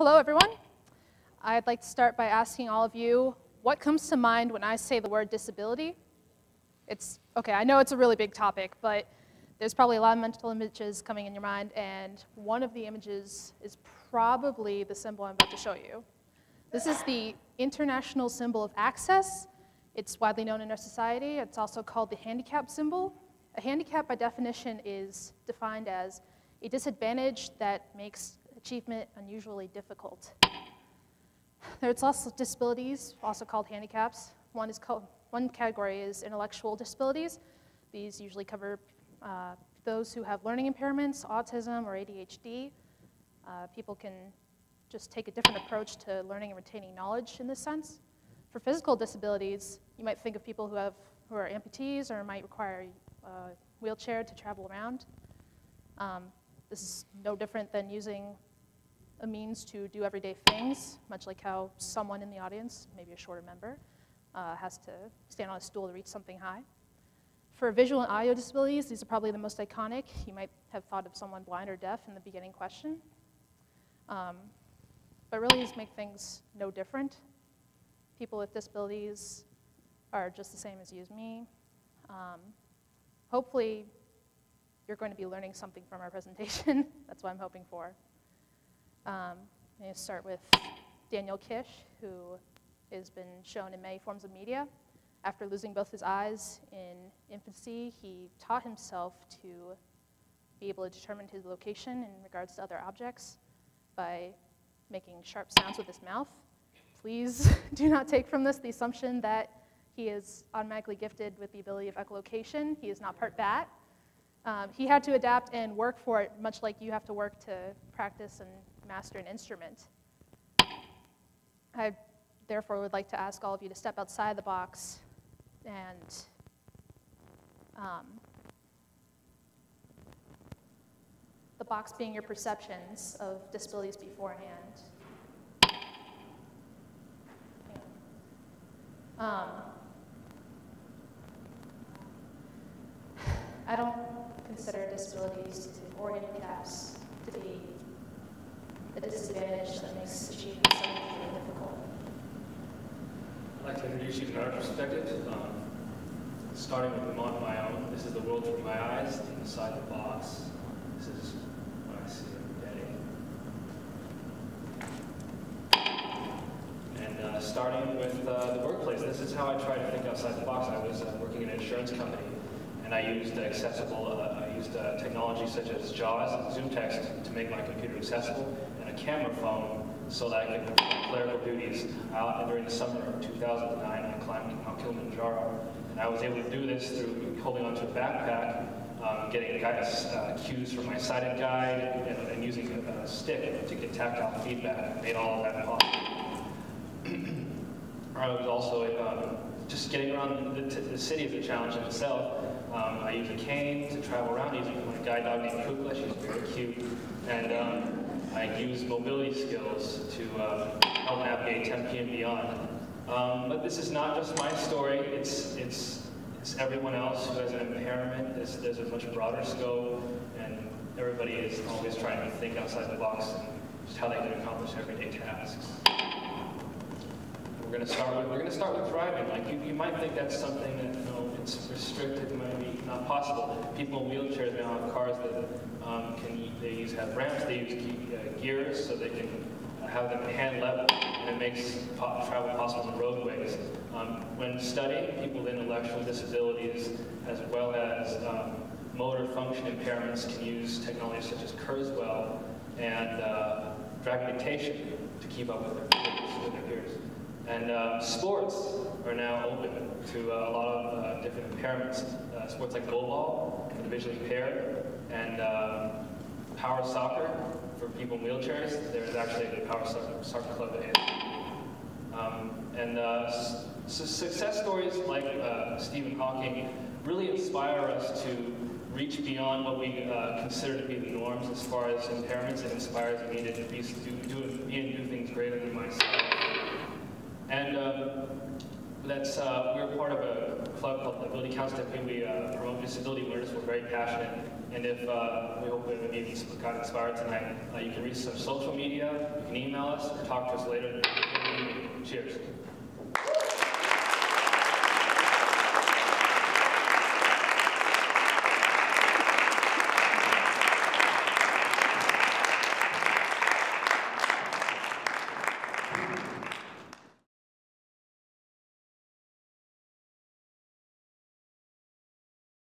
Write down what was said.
Hello, everyone. I'd like to start by asking all of you, what comes to mind when I say the word disability? Okay, I know it's a really big topic, but there's probably a lot of mental images coming in your mind, and one of the images is probably the symbol I'm about to show you. This is the International Symbol of Access. It's widely known in our society. It's also called the handicap symbol. A handicap, by definition, is defined as a disadvantage that makes achievement unusually difficult. There's also disabilities, also called handicaps. One category is intellectual disabilities. These usually cover those who have learning impairments, autism, or ADHD. People can just take a different approach to learning and retaining knowledge in this sense. For physical disabilities, you might think of people who are amputees or might require a wheelchair to travel around. This is no different than using a means to do everyday things, much like how someone in the audience, maybe a shorter member, has to stand on a stool to reach something high. For visual and audio disabilities, these are probably the most iconic. You might have thought of someone blind or deaf in the beginning question. But really, these make things no different. People with disabilities are just the same as you and me. Hopefully, you're going to be learning something from our presentation. That's what I'm hoping for. I'm going to start with Daniel Kish, who has been shown in many forms of media. After losing both his eyes in infancy, he taught himself to be able to determine his location in regards to other objects by making sharp sounds with his mouth. Please do not take from this the assumption that he is automatically gifted with the ability of echolocation. He is not part bat. He had to adapt and work for it, much like you have to work to practice and master an instrument. I therefore would like to ask all of you to step outside the box and the box being your perceptions of disabilities beforehand. I don't consider disabilities or handicaps to be a disadvantage that makes achievement so really difficult. I'd like to introduce you to our perspective. Starting with my own, this is the world through my eyes, inside the box. This is what I see every day. And starting with the workplace, this is how I try to think outside the box. I was working in an insurance company, and I used technology such as JAWS and Zoom text to make my computer accessible, and a camera phone so that I could perform clerical duties. During the summer of 2009, I climbed Mount Kilimanjaro, and I was able to do this through holding onto a backpack, getting guidance cues from my sighted guide, and using a stick to get tactile feedback. I made all of that possible. I was also just getting around the city is a challenge in itself. I use a cane to travel around using my guide dog named Kukla. She's very cute. And I use mobility skills to help navigate Tempe and beyond. But this is not just my story. It's everyone else who has an impairment. There's a much broader scope, and everybody is always trying to think outside the box and just how they can accomplish everyday tasks. We're going to start with driving. Like you might think that's something that it's restricted, might be not possible. People in wheelchairs now have cars that have ramps. They use gears so they can have them hand level, and it makes travel possible on roadways. When studying people with intellectual disabilities as well as motor function impairments can use technologies such as Kurzweil and driving dictation to keep up with their peers. And sports are now open to a lot of different impairments. Sports like goalball for the visually impaired, and power soccer for people in wheelchairs. There's actually a power soccer club at ASU. So success stories like Stephen Hawking really inspire us to reach beyond what we consider to be the norms as far as impairments. It inspires me to do things greater than myself. And we're part of club called Ability Counts Tempe. We promote disability awareness. We're very passionate. And if we hope that maybe you got inspired tonight, you can reach us on social media, you can email us, or talk to us later. Cheers.